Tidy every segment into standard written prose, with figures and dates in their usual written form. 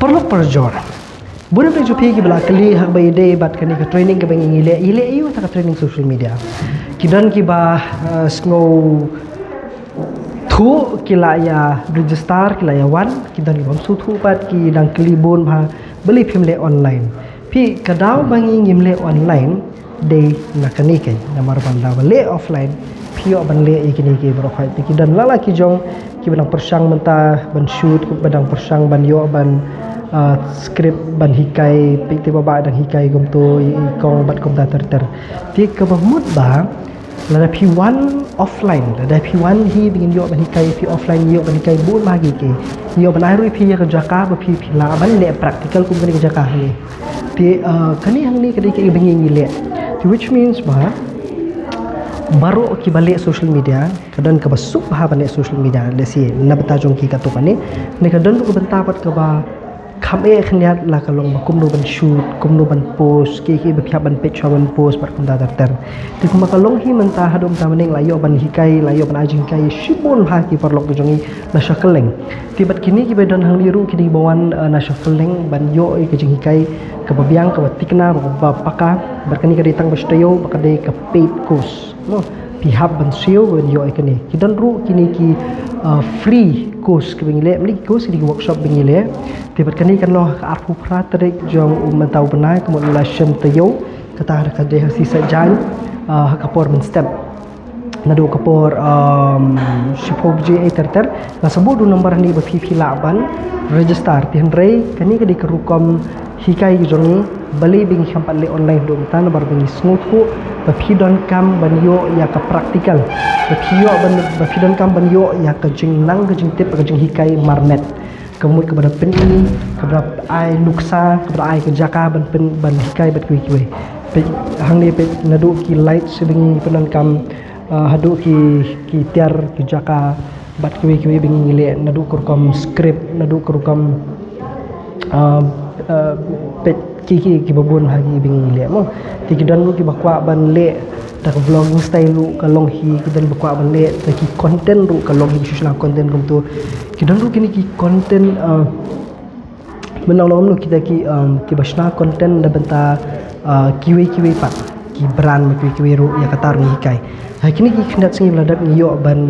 perlu perjuangan. Bukan perlu pergi belakali hak bayi day bat kini ke training ke bangi ile iu tak training social media. Kidan kiba snow thu kila ya register kila ya wan kidan kiba su thu bat ki dang kelibon bah beli pimle online. Pi kadau bangi ngimle online day nakani kai namar bandau le offline pio ban le ikini ki berkhai pi kidan lala ki jong ki badang persang mentah ban shoot ku badang persang ban yo ban skrip ban hikai pikti baba dan hikai gumto kong bat kom ter ti ke bamut ba la P1 offline la P1 hi bingin yo ban hikai pi offline yo ban hikai bun bagi ke yo ban airu pi ke jaka ba pi la ban le practical kum ke jaka ni ti kani hang ni kadi ke bingin le ti which means ba baru ki balik social media kadan ke basuk bah balik social media lesi na beta jong ki katuk ani ne kadan ku benta pat ke ba kami khniat la kalong bakum no ban shoot kum no ban post ki ba phya ban page ban post par kum da ter ti kuma kalong hi menta hadum ta maning layo ban hikai layo ban ajing kai shibun ha ki parlok ke jongi na shakeleng ti bat kini ki bedan hang liru ki di bawan na shakeleng ban yo ke jing hikai ke babiang ke batikna ba paka berkani ke ditang bastayo bakade ke paid course no pihak ban siu ban yo ikani kidan ru kini ki free course ke bingile mli course di workshop bingile tibat kani kan loh ka arfu praterik jong mentau benai kemudian lasem tayo kata ka de hasi sajan kapor men step nadu kapor shipog je ter na sebut du nomor ni ba phi laban register ti hendrei kani ka di kerukom hikai jongi bali bing hampat le online do tan bar bing smooth ko ba phi don kam ban yo ya ka practical ba phi yo ban ba phi don kam ban yo ya ka jing nang ka jing tip ka jing hikai marnet kemudian kepada pen ini kepada ai luksa kepada ai kejaka ban pen ban hikai bat kui hang ni pe nadu ki light sebingi penan kam hadu ki tiar kejaka bat kui bingi le nadu kurkom script nadu kurkom pet ki babon hagi bingi le mo ti kidan lu ki bakwa ban le tak vlogging style lu kalong hi kidan bakwa ban le ki content lu kalong hi social content kum tu kidan lu kini ki content menang lom lu kita ki basna content da benta kiwi pat ki brand kiwi ru ya katar ni hikai kini ki khendat singi beladak ni yo ban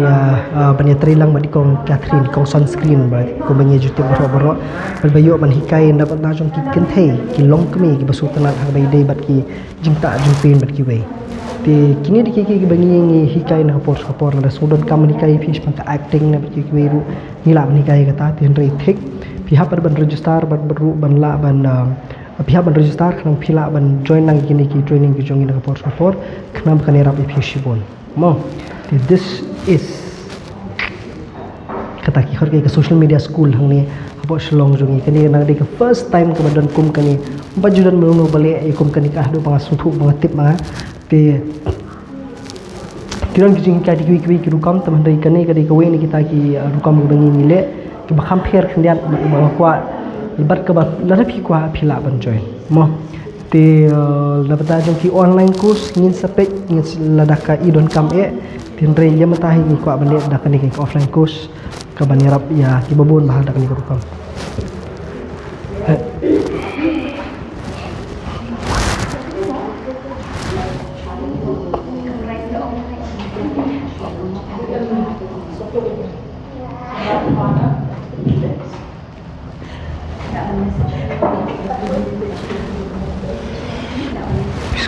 ya trilang madi kong Catherine kong sunscreen ba ko banya youtube boro bayo ban hikai dapat na jong ki kenthe ki long kemi ki basu tanat ha bai dei bat ki jingta jingpin bat ki we ti kini di ki bangi hikai na kapor na sudon kam hikai fish pan acting na bat ki we ru nila ban hikai kata ti rei thik pihak ban register ban beru ban la ban pihak ban register khnang phila ban join nang kini ki training ki jongi na kapor khnam khane rap ifishibon mo this is kata ki khar ke social media school hang ni abo shlong jongi kani nang de first time ke badan kum kani bajudan meluno bale kum kani ka hadu panga suthu panga tip ma te kiran ki ka di ki rukam teman dai kani ka di ka we ni kita ki rukam bangi ni le ki ba kham pher khndian ba kwa lebat ke ba la pi kwa phila ban join mo te labata jong ki online course ngin sapek ngin ladaka idon kam tin re ya matahi ni ko abane dak ni ki offline course ka banirap ya ki babon bahal dak ni ko kam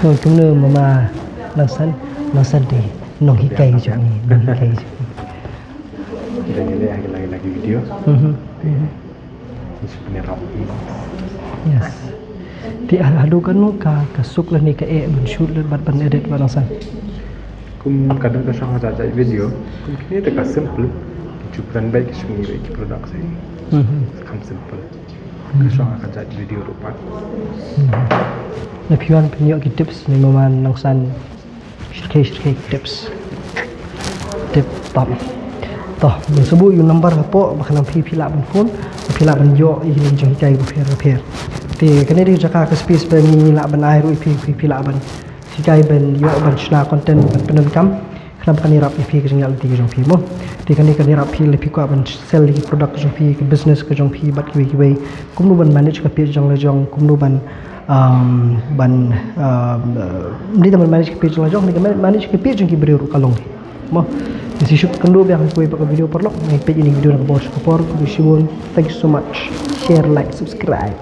Ngồi chung nơ mà nang san di nong hikai jangi nong hikai lagi video sebenarnya rapi yes ti alado kan no ka kasuk la ni ka ban shoot le ban edit ban san kum kadang kasang aja video kum kini tak simple cukuran baik sungi baik produksi kam simple kasang aja video rupa na piwan penyo ki tips ni maman nang san shirke tips tip top toh mensubu yung number hapo baka nang pila ban phone pila ban yo ihilin jong hikai bu repair ti kani di jaka ka space ban ni la ban ai ru pila ban hikai ban yo ban chna content ban penan kam kenapa kan irap ipi ke jenggal ti ke jong pi mo ti kan irap pi le pi ko ban sell lagi produk ke jong pi ke business ke jong pi bat ki bai kum nu ban manage ke pi jong le jong kum nu ban ni ta manage ke pi jong le jong ni manage ke pi jong ki beri ru kalong mo isi shoot kendo biar aku ipak video perlok naik page ini video nak bawa support ku thank you so much share like subscribe